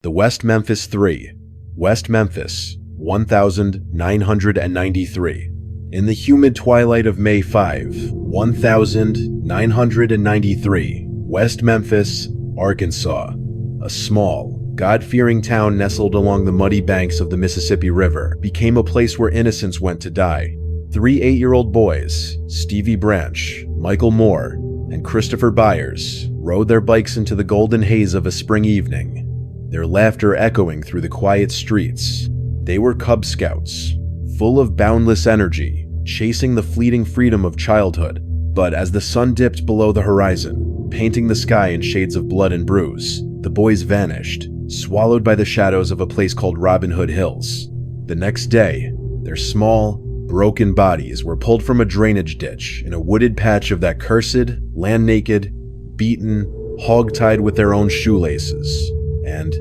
The West Memphis 3, West Memphis, 1993. In the humid twilight of May 5, 1993, West Memphis, Arkansas, a small, God-fearing town nestled along the muddy banks of the Mississippi River, became a place where innocents went to die. 3 8-year-old boys, Stevie Branch, Michael Moore, and Christopher Byers, rode their bikes into the golden haze of a spring evening, their laughter echoing through the quiet streets. They were Cub Scouts, full of boundless energy, chasing the fleeting freedom of childhood. But as the sun dipped below the horizon, painting the sky in shades of blood and bruise, the boys vanished, swallowed by the shadows of a place called Robin Hood Hills. The next day, their small, broken bodies were pulled from a drainage ditch in a wooded patch of that cursed, land-naked, beaten, hog-tied with their own shoelaces, and,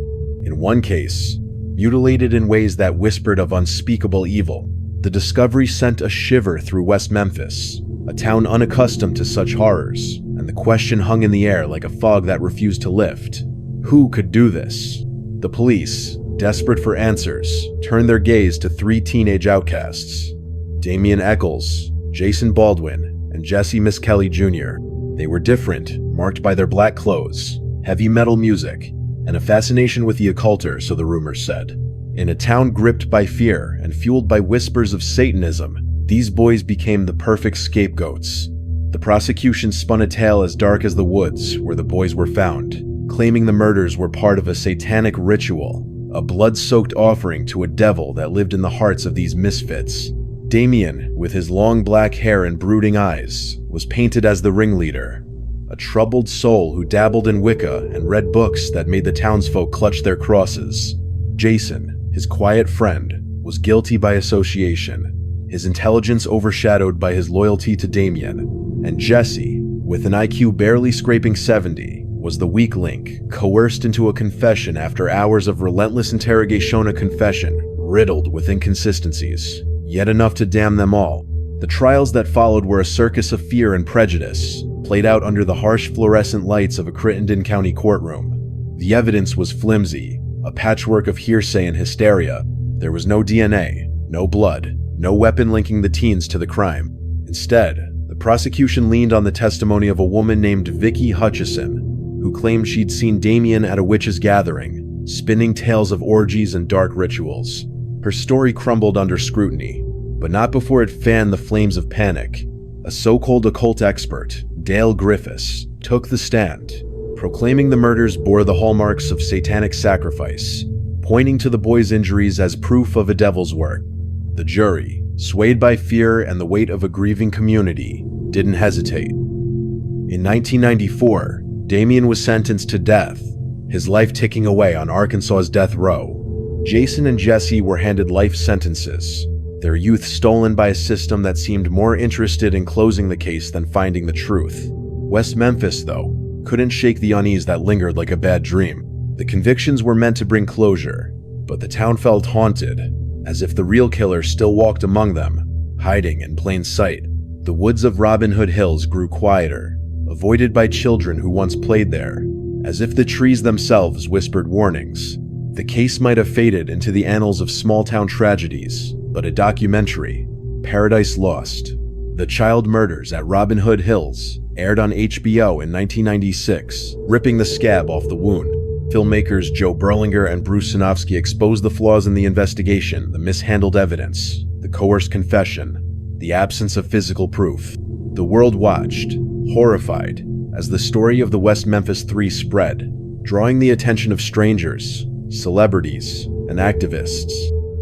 in one case, mutilated in ways that whispered of unspeakable evil. The discovery sent a shiver through West Memphis, a town unaccustomed to such horrors, and the question hung in the air like a fog that refused to lift. Who could do this? The police, desperate for answers, turned their gaze to 3 teenage outcasts: Damian Eccles, Jason Baldwin, and Jesse Miss Kelly Jr. They were different, marked by their black clothes, heavy metal music, and a fascination with the occult, so the rumors said. In a town gripped by fear and fueled by whispers of Satanism, these boys became the perfect scapegoats. The prosecution spun a tale as dark as the woods where the boys were found, claiming the murders were part of a satanic ritual, a blood-soaked offering to a devil that lived in the hearts of these misfits. Damien, with his long black hair and brooding eyes, was painted as the ringleader, a troubled soul who dabbled in Wicca and read books that made the townsfolk clutch their crosses. Jason, his quiet friend, was guilty by association, his intelligence overshadowed by his loyalty to Damien. And Jesse, with an IQ barely scraping 70, was the weak link, coerced into a confession after hours of relentless interrogation, a confession riddled with inconsistencies, yet enough to damn them all. The trials that followed were a circus of fear and prejudice, played out under the harsh fluorescent lights of a Crittenden County courtroom. The evidence was flimsy, a patchwork of hearsay and hysteria. There was no DNA, no blood, no weapon linking the teens to the crime. Instead, the prosecution leaned on the testimony of a woman named Vicky Hutchison, who claimed she'd seen Damien at a witch's gathering, spinning tales of orgies and dark rituals. Her story crumbled under scrutiny, but not before it fanned the flames of panic. A so-called occult expert, Dale Griffiths, took the stand, proclaiming the murders bore the hallmarks of satanic sacrifice, pointing to the boys' injuries as proof of a devil's work. The jury, swayed by fear and the weight of a grieving community, didn't hesitate. In 1994, Damien was sentenced to death, his life ticking away on Arkansas's death row. Jason and Jesse were handed life sentences, their youth stolen by a system that seemed more interested in closing the case than finding the truth. West Memphis, though, couldn't shake the unease that lingered like a bad dream. The convictions were meant to bring closure, but the town felt haunted, as if the real killer still walked among them, hiding in plain sight. The woods of Robin Hood Hills grew quieter, avoided by children who once played there, as if the trees themselves whispered warnings. The case might have faded into the annals of small-town tragedies, but a documentary, Paradise Lost: The Child Murders at Robin Hood Hills, aired on HBO in 1996, ripping the scab off the wound. Filmmakers Joe Berlinger and Bruce Sinofsky exposed the flaws in the investigation, the mishandled evidence, the coerced confession, the absence of physical proof. The world watched, horrified, as the story of the West Memphis 3 spread, drawing the attention of strangers, celebrities, and activists.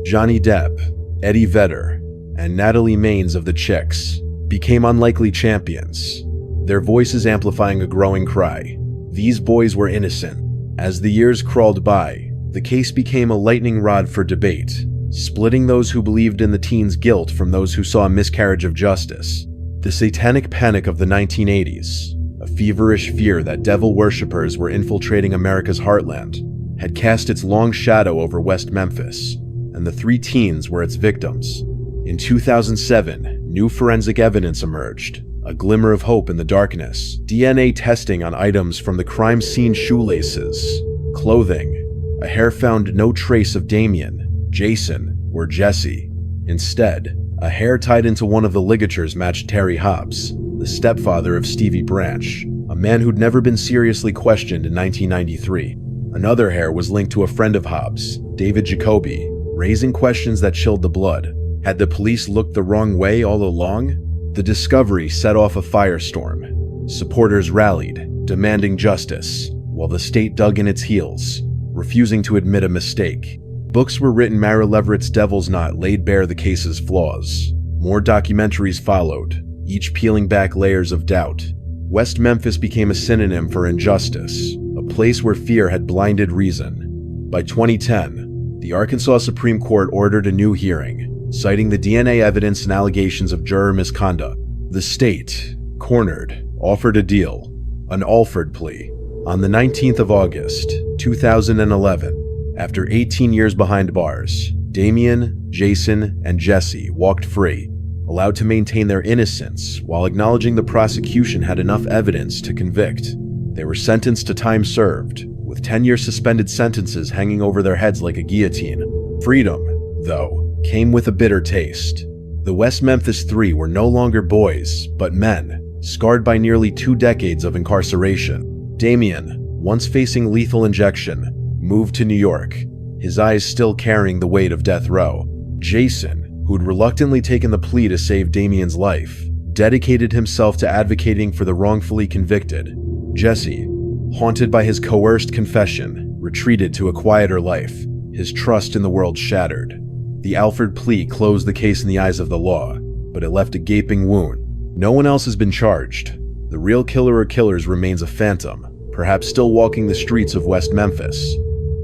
Johnny Depp, Eddie Vedder, and Natalie Maines of the Chicks became unlikely champions, their voices amplifying a growing cry. These boys were innocent. As the years crawled by, the case became a lightning rod for debate, splitting those who believed in the teens' guilt from those who saw a miscarriage of justice. The satanic panic of the 1980s, a feverish fear that devil worshippers were infiltrating America's heartland, had cast its long shadow over West Memphis, and the 3 teens were its victims. In 2007, new forensic evidence emerged, a glimmer of hope in the darkness. DNA testing on items from the crime scene: shoelaces, clothing, A hair found no trace of Damien, Jason, or Jesse. Instead, a hair tied into one of the ligatures matched Terry Hobbs, the stepfather of Stevie Branch, a man who'd never been seriously questioned in 1993. Another hair was linked to a friend of Hobbs, David Jacoby, raising questions that chilled the blood. Had the police looked the wrong way all along? The discovery set off a firestorm. Supporters rallied, demanding justice, while the state dug in its heels, refusing to admit a mistake. Books were written. Mara Leverett's Devil's Knot laid bare the case's flaws. More documentaries followed, each peeling back layers of doubt. West Memphis became a synonym for injustice, a place where fear had blinded reason. By 2010, the Arkansas Supreme Court ordered a new hearing, citing the DNA evidence and allegations of juror misconduct. The state, cornered, offered a deal, an Alford plea. On the 19th of August, 2011, after 18 years behind bars, Damien, Jason, and Jesse walked free, allowed to maintain their innocence while acknowledging the prosecution had enough evidence to convict. They were sentenced to time served, with 10-year suspended sentences hanging over their heads like a guillotine. Freedom, though, came with a bitter taste. The West Memphis Three were no longer boys, but men, scarred by nearly 2 decades of incarceration. Damien, once facing lethal injection, moved to New York, his eyes still carrying the weight of death row. Jason, who'd reluctantly taken the plea to save Damien's life, dedicated himself to advocating for the wrongfully convicted. Jesse, haunted by his coerced confession, retreated to a quieter life, his trust in the world shattered. The Alford plea closed the case in the eyes of the law, but it left a gaping wound. No one else has been charged. The real killer or killers remains a phantom, perhaps still walking the streets of West Memphis,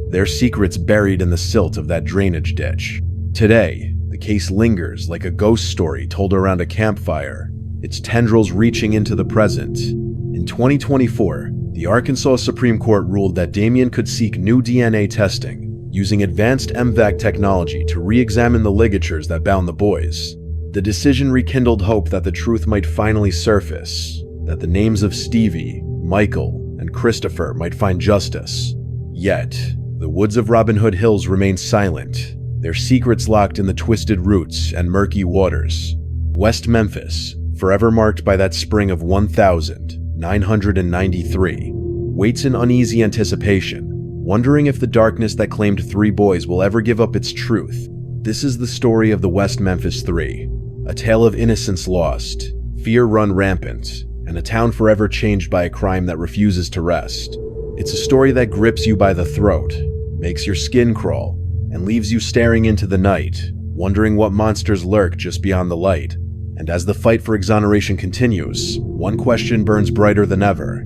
their secrets buried in the silt of that drainage ditch. Today, the case lingers like a ghost story told around a campfire, its tendrils reaching into the present. In 2024, the Arkansas Supreme Court ruled that Damien could seek new DNA testing, using advanced MVAC technology to re-examine the ligatures that bound the boys. The decision rekindled hope that the truth might finally surface, that the names of Stevie, Michael, and Christopher might find justice. Yet, the woods of Robin Hood Hills remain silent, their secrets locked in the twisted roots and murky waters. West Memphis, forever marked by that spring of 1993, waits in uneasy anticipation, wondering if the darkness that claimed 3 boys will ever give up its truth. This is the story of the West Memphis Three, a tale of innocence lost, fear run rampant, and a town forever changed by a crime that refuses to rest. It's a story that grips you by the throat, makes your skin crawl, and leaves you staring into the night, wondering what monsters lurk just beyond the light. And as the fight for exoneration continues, one question burns brighter than ever.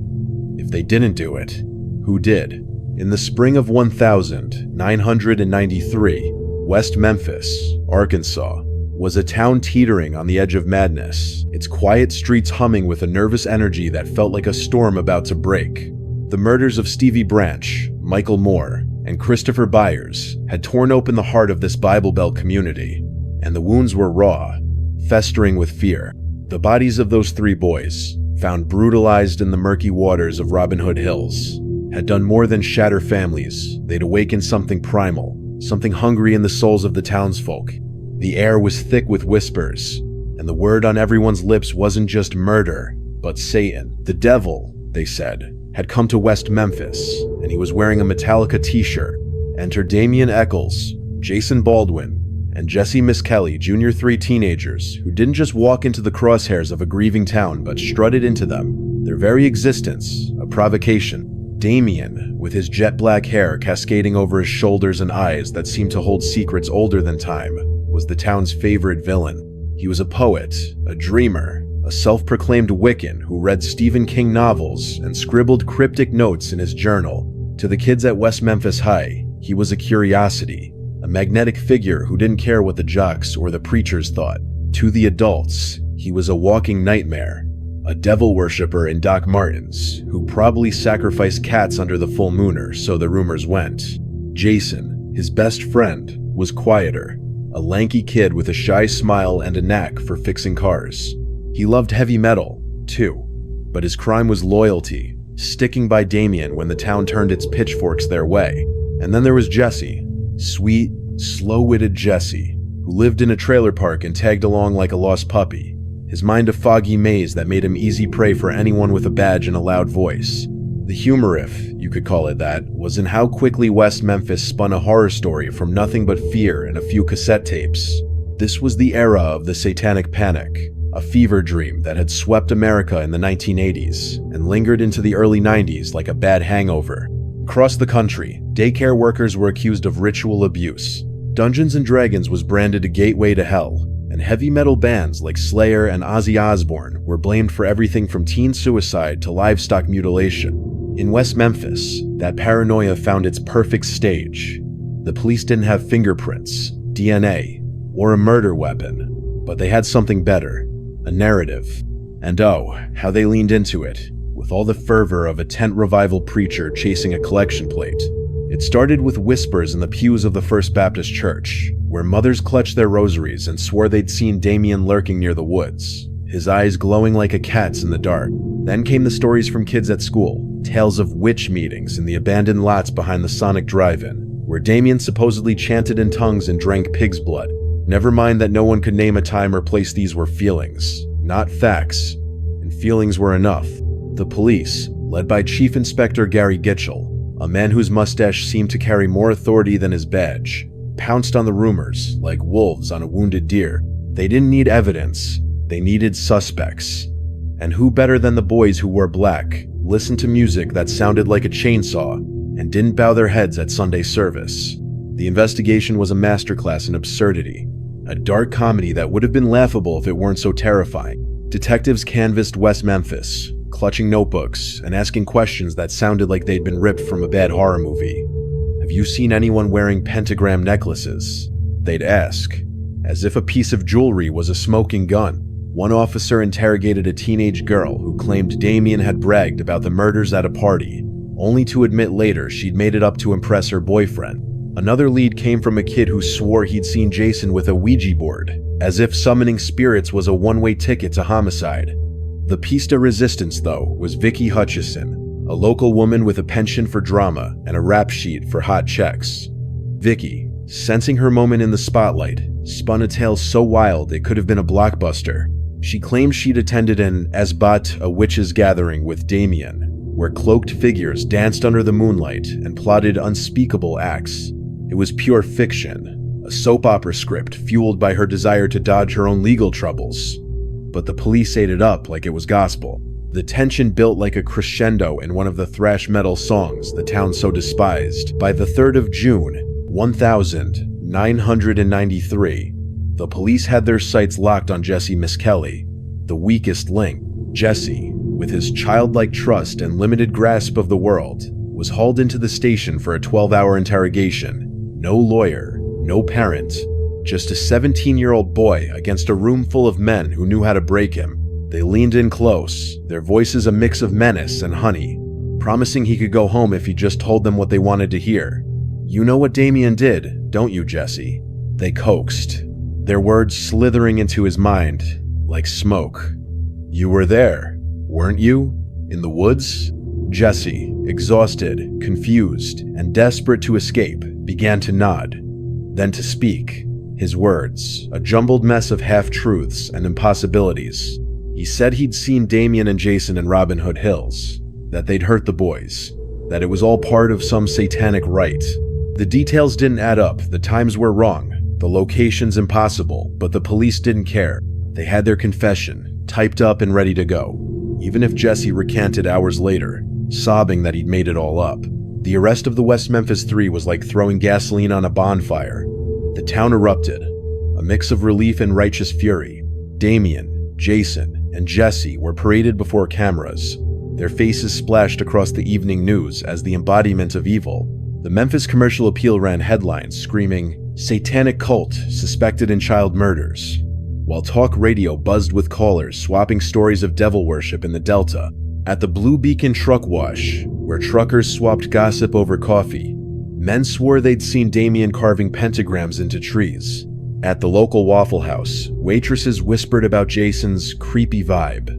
If they didn't do it, who did? In the spring of 1993, West Memphis, Arkansas, was a town teetering on the edge of madness, its quiet streets humming with a nervous energy that felt like a storm about to break. The murders of Stevie Branch, Michael Moore, and Christopher Byers had torn open the heart of this Bible Belt community, and the wounds were raw, festering with fear. The bodies of those 3 boys, found brutalized in the murky waters of Robin Hood Hills, had done more than shatter families. They'd awakened something primal, something hungry in the souls of the townsfolk. The air was thick with whispers, and the word on everyone's lips wasn't just murder, but Satan. The devil, they said, had come to West Memphis, and he was wearing a Metallica t-shirt. Enter Damien Eccles, Jason Baldwin, and Jesse Miskelly, Jr. 3 teenagers who didn't just walk into the crosshairs of a grieving town but strutted into them, their very existence a provocation. Damien, with his jet black hair cascading over his shoulders and eyes that seemed to hold secrets older than time, was the town's favorite villain. He was a poet, a dreamer, a self-proclaimed Wiccan who read Stephen King novels and scribbled cryptic notes in his journal. To the kids at West Memphis High, he was a curiosity, a magnetic figure who didn't care what the jocks or the preachers thought. To the adults, he was a walking nightmare, a devil worshiper in Doc Martens who probably sacrificed cats under the full mooner, so the rumors went. Jason, his best friend, was quieter, a lanky kid with a shy smile and a knack for fixing cars. He loved heavy metal, too, but his crime was loyalty, sticking by Damien when the town turned its pitchforks their way. And then there was Jesse, sweet, slow-witted Jesse, who lived in a trailer park and tagged along like a lost puppy, his mind a foggy maze that made him easy prey for anyone with a badge and a loud voice. The humor, if you could call it that, was in how quickly West Memphis spun a horror story from nothing but fear and a few cassette tapes. This was the era of the Satanic Panic, a fever dream that had swept America in the 1980s and lingered into the early 90s like a bad hangover. Across the country, daycare workers were accused of ritual abuse. Dungeons & Dragons was branded a gateway to hell, and heavy metal bands like Slayer and Ozzy Osbourne were blamed for everything from teen suicide to livestock mutilation. In West Memphis, that paranoia found its perfect stage. The police didn't have fingerprints, DNA, or a murder weapon, but they had something better, a narrative. And oh, how they leaned into it, with all the fervor of a tent revival preacher chasing a collection plate. It started with whispers in the pews of the First Baptist Church, where mothers clutched their rosaries and swore they'd seen Damien lurking near the woods, his eyes glowing like a cat's in the dark. Then came the stories from kids at school, tales of witch meetings in the abandoned lots behind the Sonic Drive-In, where Damien supposedly chanted in tongues and drank pig's blood. Never mind that no one could name a time or place. These were feelings, not facts, and feelings were enough. The police, led by Chief Inspector Gary Gitchell, a man whose mustache seemed to carry more authority than his badge, pounced on the rumors like wolves on a wounded deer. They didn't need evidence, they needed suspects. And who better than the boys who wore black, listened to music that sounded like a chainsaw, and didn't bow their heads at Sunday service. The investigation was a masterclass in absurdity, a dark comedy that would have been laughable if it weren't so terrifying. Detectives canvassed West Memphis, clutching notebooks and asking questions that sounded like they'd been ripped from a bad horror movie. "Have you seen anyone wearing pentagram necklaces?" they'd ask, as if a piece of jewelry was a smoking gun. One officer interrogated a teenage girl who claimed Damien had bragged about the murders at a party, only to admit later she'd made it up to impress her boyfriend. Another lead came from a kid who swore he'd seen Jason with a Ouija board, as if summoning spirits was a one-way ticket to homicide. The piece de resistance, though, was Vicky Hutchison, a local woman with a penchant for drama and a rap sheet for hot checks. Vicky, sensing her moment in the spotlight, spun a tale so wild it could have been a blockbuster. She claimed she'd attended an Esbat, a witches' gathering with Damien, where cloaked figures danced under the moonlight and plotted unspeakable acts. It was pure fiction, a soap opera script fueled by her desire to dodge her own legal troubles. But the police ate it up like it was gospel. The tension built like a crescendo in one of the thrash metal songs the town so despised. By the 3rd of June, 1993, the police had their sights locked on Jesse Miskelly, the weakest link. Jesse, with his childlike trust and limited grasp of the world, was hauled into the station for a 12-hour interrogation. No lawyer, no parent, just a 17-year-old boy against a room full of men who knew how to break him. They leaned in close, their voices a mix of menace and honey, promising he could go home if he just told them what they wanted to hear. "You know what Damien did, don't you, Jesse?" They coaxed, their words slithering into his mind like smoke. "You were there, weren't you? In the woods?" Jesse, exhausted, confused, and desperate to escape, began to nod, then to speak. His words, a jumbled mess of half-truths and impossibilities. He said he'd seen Damien and Jason in Robin Hood Hills, that they'd hurt the boys, that it was all part of some satanic rite. The details didn't add up, the times were wrong, the locations impossible, but the police didn't care. They had their confession, typed up and ready to go, even if Jesse recanted hours later, sobbing that he'd made it all up. The arrest of the West Memphis Three was like throwing gasoline on a bonfire. The town erupted, a mix of relief and righteous fury. Damien, Jason, and Jesse were paraded before cameras, their faces splashed across the evening news as the embodiment of evil. The Memphis Commercial Appeal ran headlines screaming, "Satanic cult suspected in child murders," while talk radio buzzed with callers swapping stories of devil worship in the Delta. At the Blue Beacon Truck Wash, where truckers swapped gossip over coffee, men swore they'd seen Damien carving pentagrams into trees. At the local Waffle House, waitresses whispered about Jason's creepy vibe,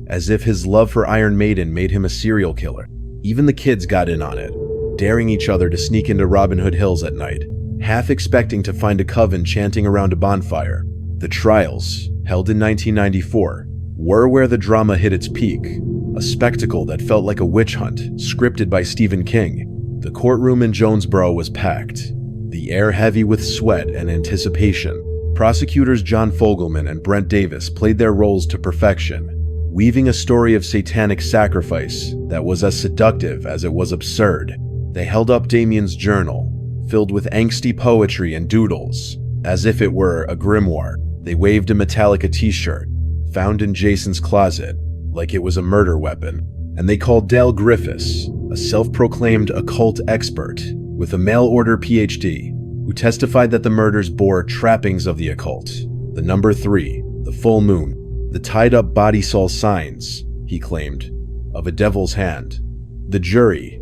as if his love for Iron Maiden made him a serial killer. Even the kids got in on it. daring each other to sneak into Robin Hood Hills at night, half expecting to find a coven chanting around a bonfire. The trials, held in 1994, were where the drama hit its peak, a spectacle that felt like a witch hunt, scripted by Stephen King. The courtroom in Jonesboro was packed, the air heavy with sweat and anticipation. Prosecutors John Fogelman and Brent Davis played their roles to perfection, weaving a story of satanic sacrifice that was as seductive as it was absurd. They held up Damien's journal, filled with angsty poetry and doodles, as if it were a grimoire. They waved a Metallica t-shirt, found in Jason's closet, like it was a murder weapon. And they called Dale Griffiths, a self-proclaimed occult expert with a mail-order PhD, who testified that the murders bore trappings of the occult. The number 3, the full moon, the tied-up body saw signs, he claimed, of a devil's hand. The jury,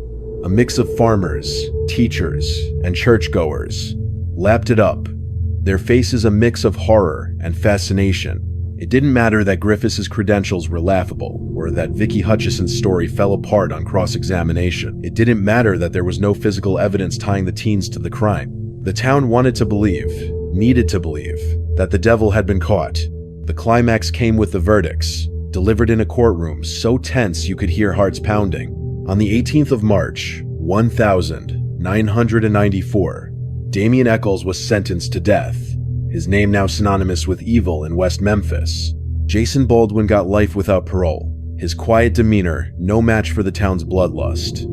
a mix of farmers, teachers, and churchgoers, lapped it up, their faces a mix of horror and fascination. It didn't matter that Griffiths' credentials were laughable, or that Vicky Hutchison's story fell apart on cross-examination. It didn't matter that there was no physical evidence tying the teens to the crime. The town wanted to believe, needed to believe, that the devil had been caught. The climax came with the verdicts, delivered in a courtroom so tense you could hear hearts pounding. On the 18th of March, 1994, Damien Echols was sentenced to death, his name now synonymous with evil in West Memphis. Jason Baldwin got life without parole, his quiet demeanor no match for the town's bloodlust.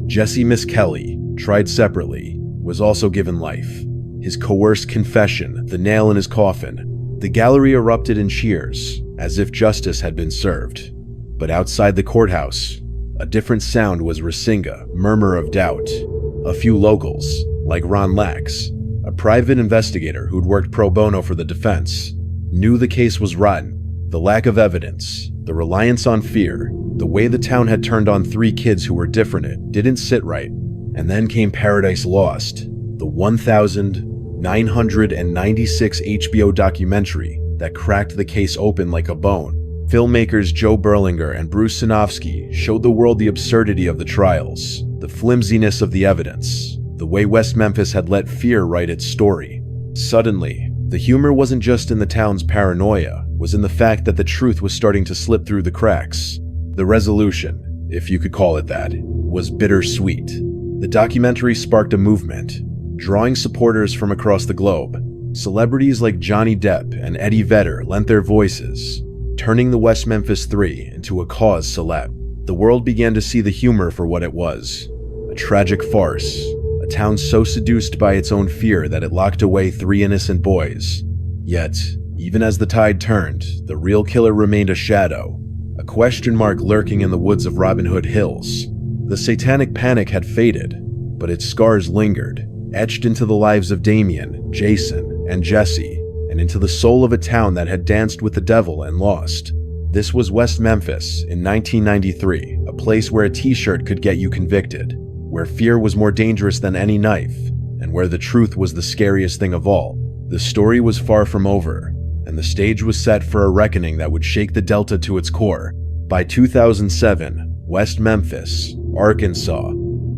Jesse Miskelly, tried separately, was also given life, his coerced confession the nail in his coffin. The gallery erupted in cheers, as if justice had been served. But outside the courthouse, a different sound was Rasinga, murmur of doubt. A few locals, like Ron Lax, a private investigator who'd worked pro bono for the defense, knew the case was rotten. The lack of evidence, the reliance on fear, the way the town had turned on 3 kids who were different didn't sit right. And then came Paradise Lost, the 1996 HBO documentary that cracked the case open like a bone. Filmmakers Joe Berlinger and Bruce Sinofsky showed the world the absurdity of the trials, the flimsiness of the evidence, the way West Memphis had let fear write its story. Suddenly, the humor wasn't just in the town's paranoia, it was in the fact that the truth was starting to slip through the cracks. The resolution, if you could call it that, was bittersweet. The documentary sparked a movement, drawing supporters from across the globe. Celebrities like Johnny Depp and Eddie Vedder lent their voices, turning the West Memphis 3 into a cause celeb. The world began to see the humor for what it was, a tragic farce, a town so seduced by its own fear that it locked away 3 innocent boys. Yet, even as the tide turned, the real killer remained a shadow, a question mark lurking in the woods of Robin Hood Hills. The satanic panic had faded, but its scars lingered, etched into the lives of Damien, Jason, and Jesse, and into the soul of a town that had danced with the devil and lost. This was West Memphis in 1993, a place where a t-shirt could get you convicted, where fear was more dangerous than any knife, and where the truth was the scariest thing of all. The story was far from over, and the stage was set for a reckoning that would shake the Delta to its core. By 2007, West Memphis, Arkansas,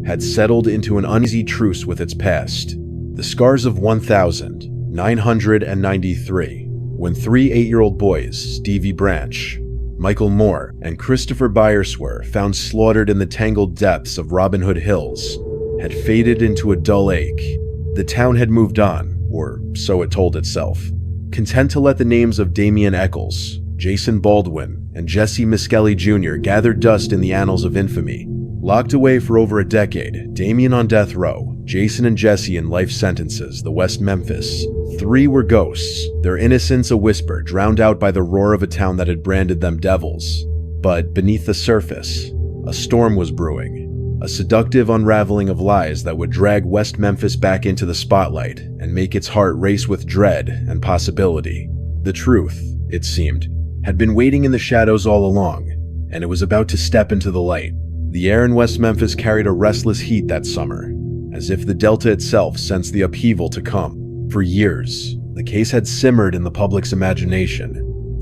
had settled into an uneasy truce with its past. The scars of 1993, when 3 8-year-old boys, Stevie Branch, Michael Moore, and Christopher Byers were found slaughtered in the tangled depths of Robin Hood Hills, had faded into a dull ache. The town had moved on, or so it told itself, content to let the names of Damien Echols, Jason Baldwin, and Jesse Miskelly Jr. gathered dust in the annals of infamy. Locked away for over a decade, Damien on death row, Jason and Jesse in life sentences, the West Memphis 3 were ghosts, their innocence a whisper drowned out by the roar of a town that had branded them devils. But beneath the surface, a storm was brewing, a seductive unraveling of lies that would drag West Memphis back into the spotlight and make its heart race with dread and possibility. The truth, it seemed, had been waiting in the shadows all along, and it was about to step into the light. The air in West Memphis carried a restless heat that summer, as if the Delta itself sensed the upheaval to come. For years, the case had simmered in the public's imagination,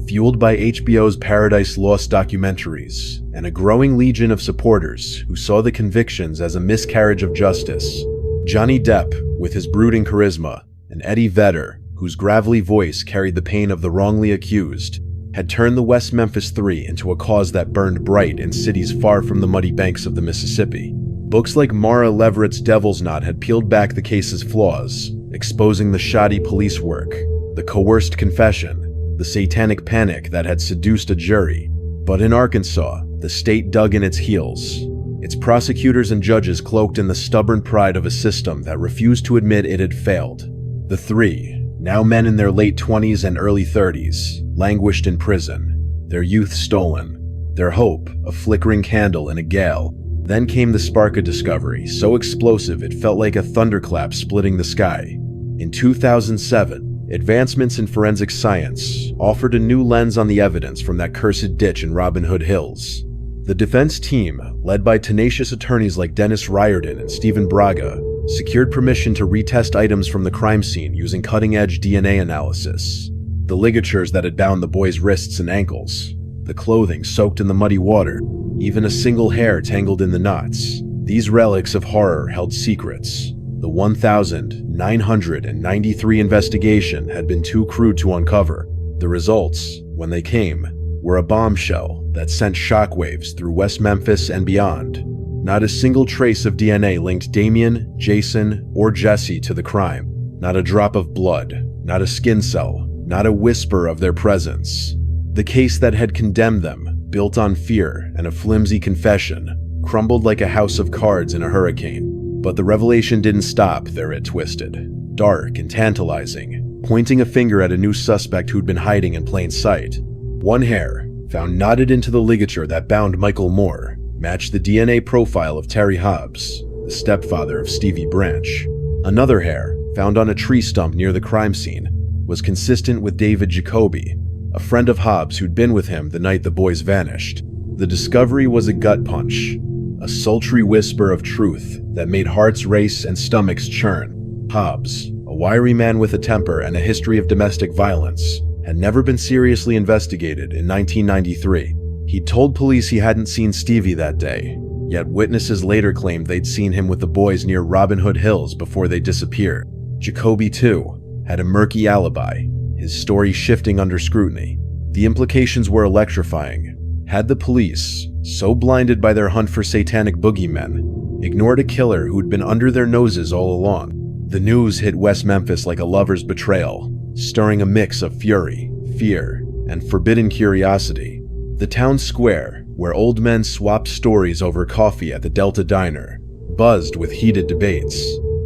fueled by HBO's Paradise Lost documentaries and a growing legion of supporters who saw the convictions as a miscarriage of justice. Johnny Depp, with his brooding charisma, and Eddie Vedder, whose gravelly voice carried the pain of the wrongly accused, had turned the West Memphis Three into a cause that burned bright in cities far from the muddy banks of the Mississippi. Books like Mara Leverett's Devil's Knot had peeled back the case's flaws, exposing the shoddy police work, the coerced confession, the satanic panic that had seduced a jury. But in Arkansas, the state dug in its heels, its prosecutors and judges cloaked in the stubborn pride of a system that refused to admit it had failed. The three, now men in their late 20s and early 30s, languished in prison, their youth stolen, their hope a flickering candle in a gale. Then came the spark of discovery, so explosive it felt like a thunderclap splitting the sky. In 2007, advancements in forensic science offered a new lens on the evidence from that cursed ditch in Robin Hood Hills. The defense team, led by tenacious attorneys like Dennis Riordan and Stephen Braga, secured permission to retest items from the crime scene using cutting-edge DNA analysis. The ligatures that had bound the boys' wrists and ankles, the clothing soaked in the muddy water, even a single hair tangled in the knots. These relics of horror held secrets. The 1,993 investigation had been too crude to uncover. The results, when they came, were a bombshell that sent shockwaves through West Memphis and beyond. Not a single trace of DNA linked Damien, Jason, or Jesse to the crime. Not a drop of blood, not a skin cell, not a whisper of their presence. The case that had condemned them, built on fear and a flimsy confession, crumbled like a house of cards in a hurricane. But the revelation didn't stop there. It twisted, dark and tantalizing, pointing a finger at a new suspect who'd been hiding in plain sight. One hair, found knotted into the ligature that bound Michael Moore, matched the DNA profile of Terry Hobbs, the stepfather of Stevie Branch. Another hair, found on a tree stump near the crime scene, was consistent with David Jacoby, a friend of Hobbs who'd been with him the night the boys vanished. The discovery was a gut punch, a sultry whisper of truth that made hearts race and stomachs churn. Hobbs, a wiry man with a temper and a history of domestic violence, had never been seriously investigated in 1993. He'd told police he hadn't seen Stevie that day, yet witnesses later claimed they'd seen him with the boys near Robin Hood Hills before they disappeared. Jacoby, too, had a murky alibi, his story shifting under scrutiny. The implications were electrifying. Had the police, so blinded by their hunt for satanic boogeymen, ignored a killer who'd been under their noses all along? The news hit West Memphis like a lover's betrayal, stirring a mix of fury, fear, and forbidden curiosity. The town square, where old men swapped stories over coffee at the Delta Diner, buzzed with heated debates.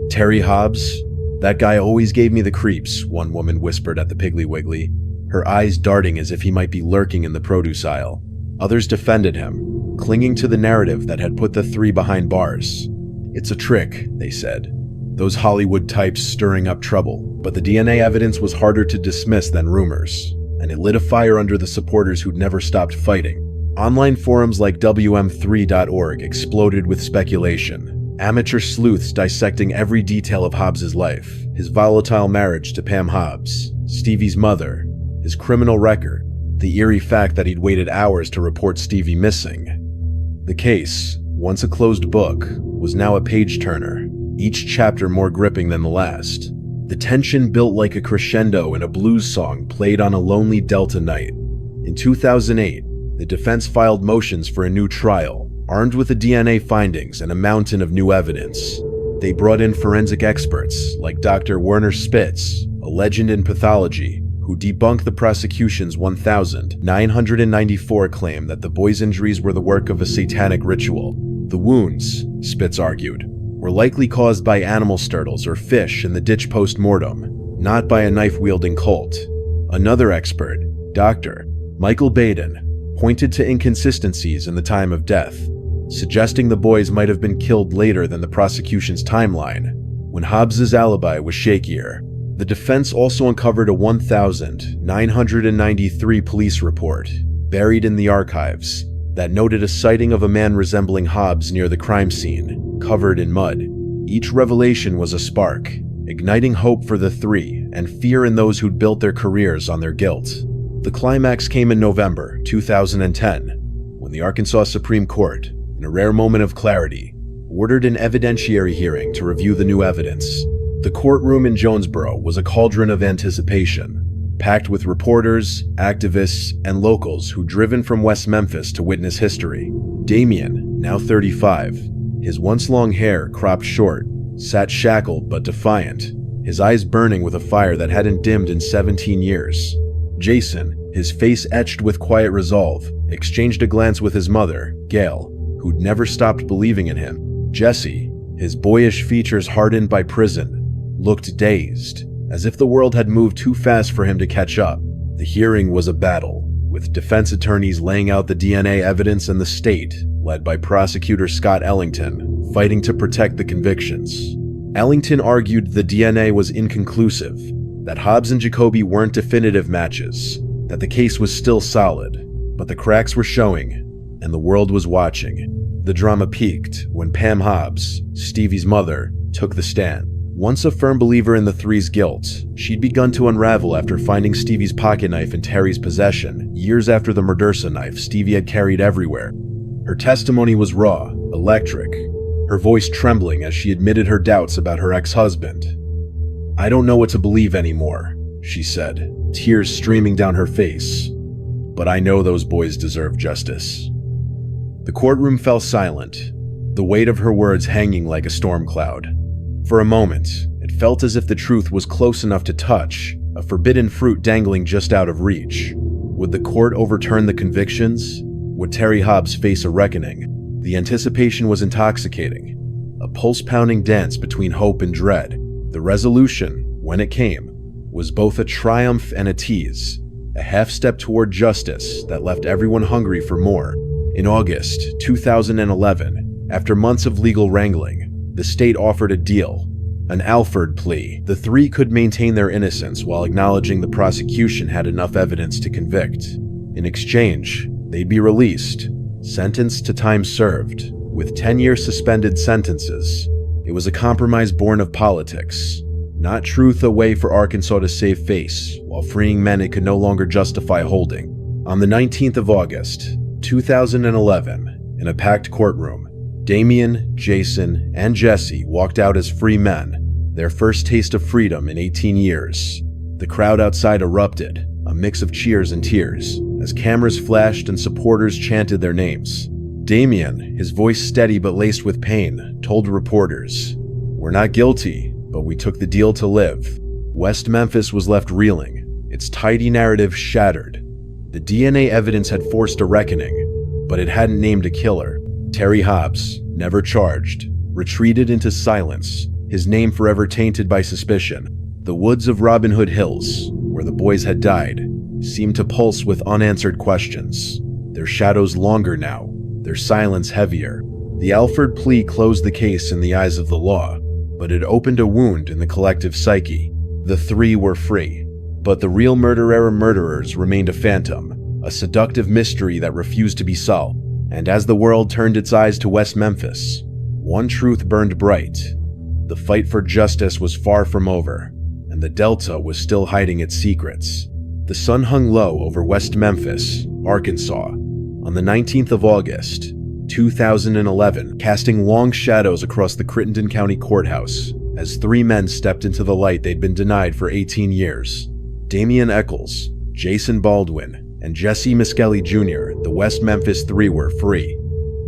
Terry Hobbs? That guy always gave me the creeps, one woman whispered at the Piggly Wiggly, her eyes darting as if he might be lurking in the produce aisle. Others defended him, clinging to the narrative that had put the three behind bars. It's a trick, they said. Those Hollywood types stirring up trouble. But the DNA evidence was harder to dismiss than rumors, and it lit a fire under the supporters who'd never stopped fighting. Online forums like WM3.org exploded with speculation. Amateur sleuths dissecting every detail of Hobbs's life, his volatile marriage to Pam Hobbs, Stevie's mother, his criminal record, the eerie fact that he'd waited hours to report Stevie missing. The case, once a closed book, was now a page-turner, each chapter more gripping than the last. The tension built like a crescendo in a blues song played on a lonely Delta night. In 2008, the defense filed motions for a new trial, armed with the DNA findings and a mountain of new evidence. They brought in forensic experts like Dr. Werner Spitz, a legend in pathology, who debunked the prosecution's 1,994 claim that the boys' injuries were the work of a satanic ritual. The wounds, Spitz argued, were likely caused by animal sturtles or fish in the ditch post-mortem, not by a knife-wielding cult. Another expert, Dr. Michael Baden, pointed to inconsistencies in the time of death, suggesting the boys might have been killed later than the prosecution's timeline, when Hobbs's alibi was shakier. The defense also uncovered a 1,993 police report, buried in the archives, that noted a sighting of a man resembling Hobbs near the crime scene, covered in mud. Each revelation was a spark, igniting hope for the three and fear in those who'd built their careers on their guilt. The climax came in November 2010, when the Arkansas Supreme Court, in a rare moment of clarity, ordered an evidentiary hearing to review the new evidence. The courtroom in Jonesboro was a cauldron of anticipation, packed with reporters, activists, and locals who'd driven from West Memphis to witness history. Damien, now 35, his once long hair cropped short, sat shackled but defiant, his eyes burning with a fire that hadn't dimmed in 17 years. Jason, his face etched with quiet resolve, exchanged a glance with his mother, Gail, who'd never stopped believing in him. Jesse, his boyish features hardened by prison, looked dazed, as if the world had moved too fast for him to catch up. The hearing was a battle, with defense attorneys laying out the DNA evidence and the state, led by prosecutor Scott Ellington, fighting to protect the convictions. Ellington argued the DNA was inconclusive, that Hobbs and Jacoby weren't definitive matches, that the case was still solid, but the cracks were showing, and the world was watching. The drama peaked when Pam Hobbs, Stevie's mother, took the stand. Once a firm believer in the three's guilt, she'd begun to unravel after finding Stevie's pocketknife in Terry's possession years after the Murdersa knife Stevie had carried everywhere. Her testimony was raw, electric, her voice trembling as she admitted her doubts about her ex-husband. "I don't know what to believe anymore," she said, tears streaming down her face. "But I know those boys deserve justice." The courtroom fell silent, the weight of her words hanging like a storm cloud. For a moment, it felt as if the truth was close enough to touch, a forbidden fruit dangling just out of reach. Would the court overturn the convictions? Would Terry Hobbs face a reckoning? The anticipation was intoxicating, a pulse-pounding dance between hope and dread. The resolution, when it came, was both a triumph and a tease, a half-step toward justice that left everyone hungry for more. In August 2011, after months of legal wrangling, the state offered a deal, an Alford plea. The three could maintain their innocence while acknowledging the prosecution had enough evidence to convict. In exchange, they'd be released, sentenced to time served, with 10-year suspended sentences. It was a compromise born of politics, not truth, a way for Arkansas to save face while freeing men it could no longer justify holding. On the 19th of August, 2011, in a packed courtroom, Damien, Jason, and Jesse walked out as free men, their first taste of freedom in 18 years. The crowd outside erupted, a mix of cheers and tears, as cameras flashed and supporters chanted their names. Damien, his voice steady but laced with pain, told reporters, "We're not guilty, but we took the deal to live." West Memphis was left reeling, its tidy narrative shattered. The DNA evidence had forced a reckoning, but it hadn't named a killer. Terry Hobbs, never charged, retreated into silence, his name forever tainted by suspicion. The woods of Robin Hood Hills, where the boys had died, seemed to pulse with unanswered questions, their shadows longer now, their silence heavier. The Alford plea closed the case in the eyes of the law, but it opened a wound in the collective psyche. The three were free, but the real murderers remained a phantom, a seductive mystery that refused to be solved. And as the world turned its eyes to West Memphis, one truth burned bright. The fight for justice was far from over, and the Delta was still hiding its secrets. The sun hung low over West Memphis, Arkansas, on the 19th of August, 2011, casting long shadows across the Crittenden County Courthouse as three men stepped into the light they'd been denied for 18 years. Damian Eccles, Jason Baldwin, and Jesse Miskelly Jr., the West Memphis Three, were free,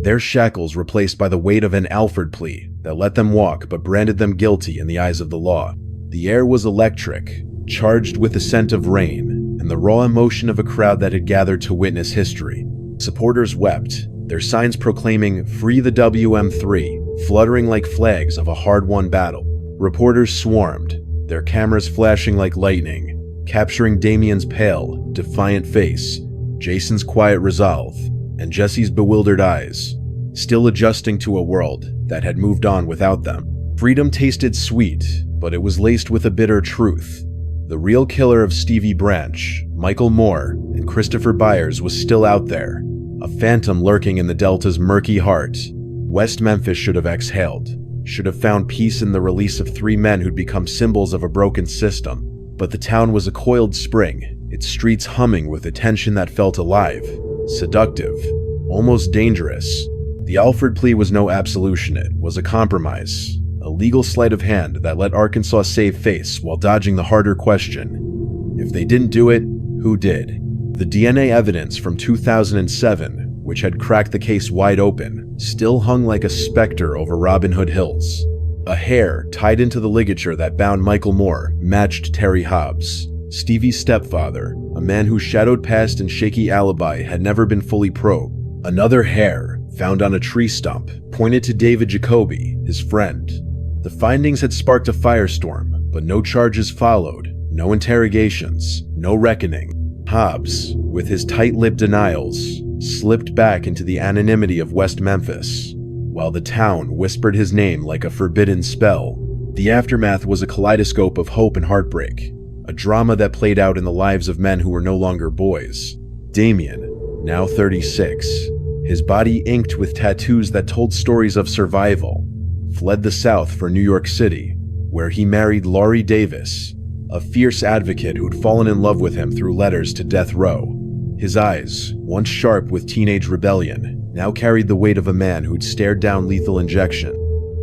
their shackles replaced by the weight of an Alford plea that let them walk but branded them guilty in the eyes of the law. The air was electric, charged with the scent of rain and the raw emotion of a crowd that had gathered to witness history. Supporters wept, their signs proclaiming "Free the WM3," fluttering like flags of a hard-won battle. Reporters swarmed, their cameras flashing like lightning, capturing Damien's pale, defiant face, Jason's quiet resolve, and Jesse's bewildered eyes, still adjusting to a world that had moved on without them. Freedom tasted sweet, but it was laced with a bitter truth. The real killer of Stevie Branch, Michael Moore, and Christopher Byers was still out there, a phantom lurking in the Delta's murky heart. West Memphis should have exhaled, should have found peace in the release of three men who'd become symbols of a broken system. But the town was a coiled spring, its streets humming with a tension that felt alive, seductive, almost dangerous. The Alford plea was no absolution, it was a compromise, a legal sleight of hand that let Arkansas save face while dodging the harder question. If they didn't do it, who did? The DNA evidence from 2007, which had cracked the case wide open, still hung like a specter over Robin Hood Hills. A hair tied into the ligature that bound Michael Moore matched Terry Hobbs, Stevie's stepfather, a man whose shadowed past and shaky alibi had never been fully probed. Another hair, found on a tree stump, pointed to David Jacoby, his friend. The findings had sparked a firestorm, but no charges followed, no interrogations, no reckoning. Hobbs, with his tight-lipped denials, slipped back into the anonymity of West Memphis, while the town whispered his name like a forbidden spell. The aftermath was a kaleidoscope of hope and heartbreak, a drama that played out in the lives of men who were no longer boys. Damien, now 36, his body inked with tattoos that told stories of survival, fled the South for New York City, where he married Laurie Davis, a fierce advocate who'd fallen in love with him through letters to death row. His eyes, once sharp with teenage rebellion, now carried the weight of a man who'd stared down lethal injection.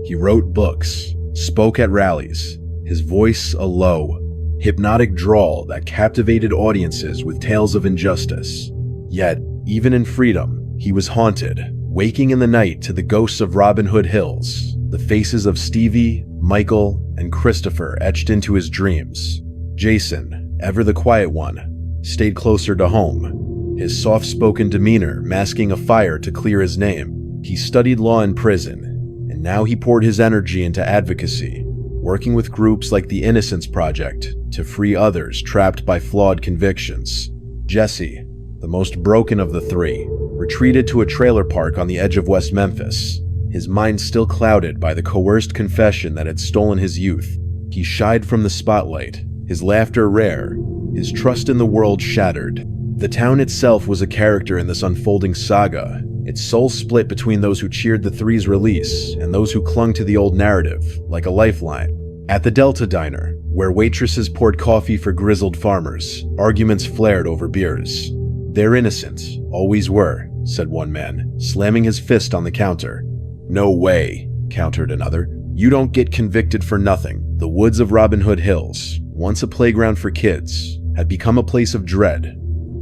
He wrote books, spoke at rallies, his voice a low, hypnotic drawl that captivated audiences with tales of injustice. Yet, even in freedom, he was haunted, waking in the night to the ghosts of Robin Hood Hills, the faces of Stevie, Michael, and Christopher etched into his dreams. Jason, ever the quiet one, stayed closer to home, his soft-spoken demeanor masking a fire to clear his name. He studied law in prison, and now he poured his energy into advocacy, working with groups like the Innocence Project to free others trapped by flawed convictions. Jesse, the most broken of the three, retreated to a trailer park on the edge of West Memphis, his mind still clouded by the coerced confession that had stolen his youth. He shied from the spotlight, his laughter rare, his trust in the world shattered. The town itself was a character in this unfolding saga, its soul split between those who cheered the three's release and those who clung to the old narrative, like a lifeline. At the Delta Diner, where waitresses poured coffee for grizzled farmers, arguments flared over beers. "They're innocent, always were," said one man, slamming his fist on the counter. "No way," countered another. "You don't get convicted for nothing." The woods of Robin Hood Hills, once a playground for kids, had become a place of dread,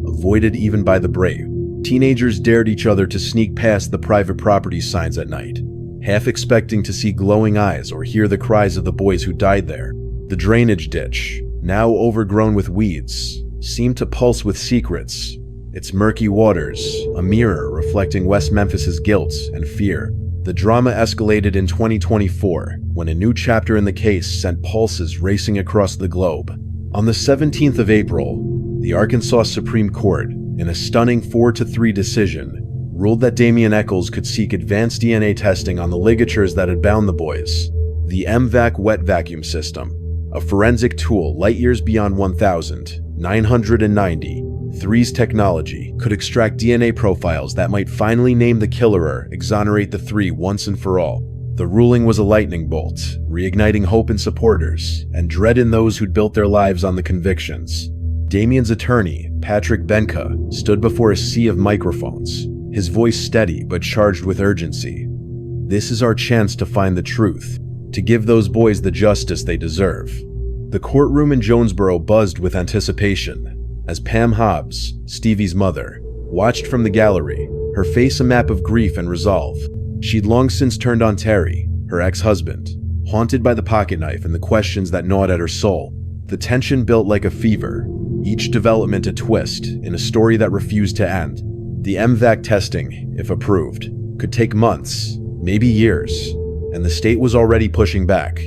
avoided even by the brave. Teenagers dared each other to sneak past the private property signs at night, half expecting to see glowing eyes or hear the cries of the boys who died there. The drainage ditch, now overgrown with weeds, seemed to pulse with secrets, its murky waters a mirror reflecting West Memphis's guilt and fear. The drama escalated in 2024, when a new chapter in the case sent pulses racing across the globe. On the 17th of April, the Arkansas Supreme Court, in a stunning 4-3 decision, ruled that Damien Echols could seek advanced DNA testing on the ligatures that had bound the boys. The MVAC wet vacuum system, a forensic tool light years beyond 1,990, Three's technology, could extract DNA profiles that might finally name the killerer, exonerate the three once and for all. The ruling was a lightning bolt, reigniting hope in supporters and dread in those who'd built their lives on the convictions. Damien's attorney, Patrick Benka, stood before a sea of microphones, his voice steady but charged with urgency. "This is our chance to find the truth, to give those boys the justice they deserve." The courtroom in Jonesboro buzzed with anticipation as Pam Hobbs, Stevie's mother, watched from the gallery, her face a map of grief and resolve. She'd long since turned on Terry, her ex-husband, haunted by the pocketknife and the questions that gnawed at her soul. The tension built like a fever, each development a twist in a story that refused to end. The MVAC testing, if approved, could take months, maybe years, and the state was already pushing back,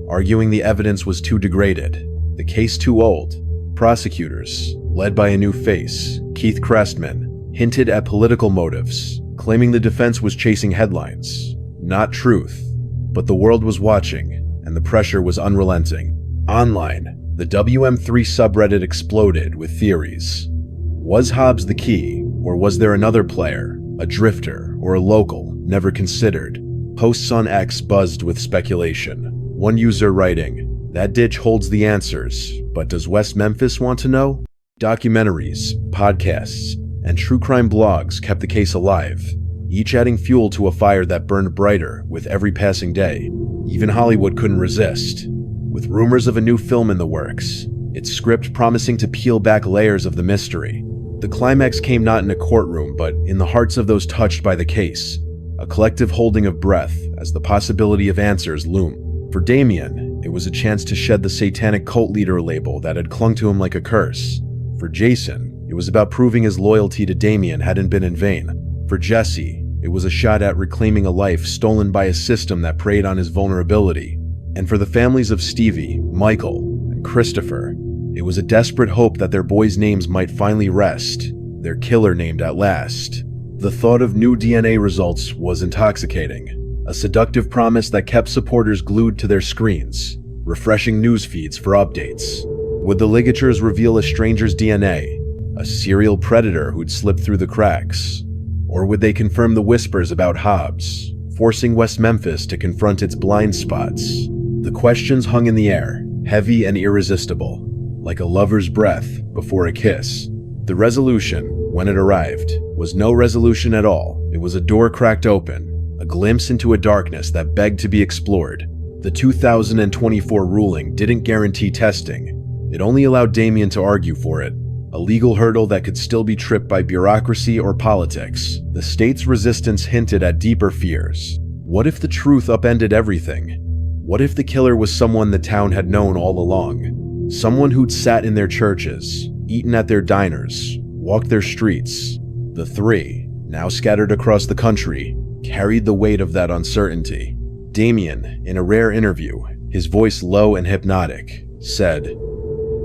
arguing the evidence was too degraded, the case too old. Prosecutors, led by a new face, Keith Crestman, hinted at political motives, claiming the defense was chasing headlines, not truth. But the world was watching, and the pressure was unrelenting. Online, the WM3 subreddit exploded with theories. Was Hobbs the key, or was there another player, a drifter, or a local, never considered? Posts on X buzzed with speculation. One user writing, "That ditch holds the answers, but does West Memphis want to know?" Documentaries, podcasts, and true crime blogs kept the case alive, each adding fuel to a fire that burned brighter with every passing day. Even Hollywood couldn't resist, with rumors of a new film in the works, its script promising to peel back layers of the mystery. The climax came not in a courtroom, but in the hearts of those touched by the case, a collective holding of breath as the possibility of answers loomed. For Damien, it was a chance to shed the satanic cult leader label that had clung to him like a curse. For Jason, it was about proving his loyalty to Damien hadn't been in vain. For Jesse, it was a shot at reclaiming a life stolen by a system that preyed on his vulnerability. And for the families of Stevie, Michael, and Christopher, it was a desperate hope that their boys' names might finally rest, their killer named at last. The thought of new DNA results was intoxicating, a seductive promise that kept supporters glued to their screens, refreshing news feeds for updates. Would the ligatures reveal a stranger's DNA, a serial predator who'd slipped through the cracks? Or would they confirm the whispers about Hobbs, forcing West Memphis to confront its blind spots? The questions hung in the air, heavy and irresistible, like a lover's breath before a kiss. The resolution, when it arrived, was no resolution at all. It was a door cracked open, a glimpse into a darkness that begged to be explored. The 2024 ruling didn't guarantee testing. It only allowed Damien to argue for it, a legal hurdle that could still be tripped by bureaucracy or politics. The state's resistance hinted at deeper fears. What if the truth upended everything? What if the killer was someone the town had known all along? Someone who'd sat in their churches, eaten at their diners, walked their streets. The three, now scattered across the country, carried the weight of that uncertainty. Damien, in a rare interview, his voice low and hypnotic, said,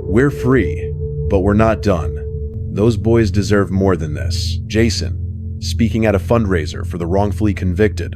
"We're free, but we're not done. Those boys deserve more than this." Jason, speaking at a fundraiser for the wrongfully convicted,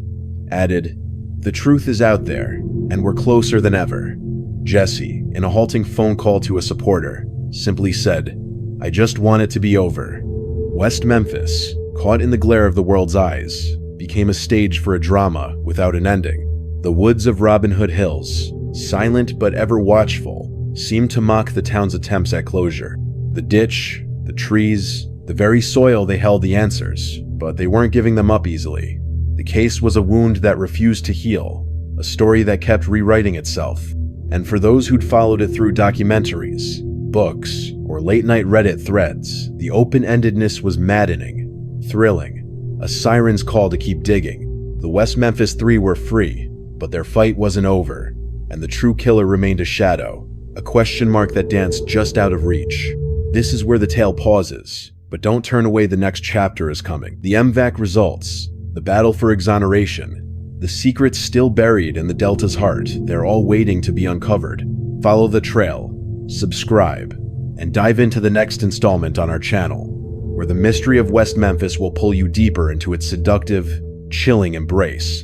added, "The truth is out there, and we're closer than ever." Jesse, in a halting phone call to a supporter, simply said, "I just want it to be over." West Memphis, caught in the glare of the world's eyes, became a stage for a drama without an ending. The woods of Robin Hood Hills, silent but ever watchful, seemed to mock the town's attempts at closure. The ditch, the trees, the very soil they held the answers, but they weren't giving them up easily. The case was a wound that refused to heal, a story that kept rewriting itself. And for those who'd followed it through documentaries, books, or late-night Reddit threads, the open-endedness was maddening, thrilling, a siren's call to keep digging. The West Memphis Three were free, but their fight wasn't over, and the true killer remained a shadow, a question mark that danced just out of reach. This is where the tale pauses, but don't turn away, the next chapter is coming. The MVAC results, the battle for exoneration, the secrets still buried in the Delta's heart, they're all waiting to be uncovered. Follow the trail, subscribe, and dive into the next installment on our channel, where the mystery of West Memphis will pull you deeper into its seductive, chilling embrace.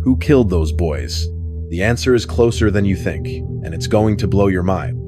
Who killed those boys? The answer is closer than you think, and it's going to blow your mind.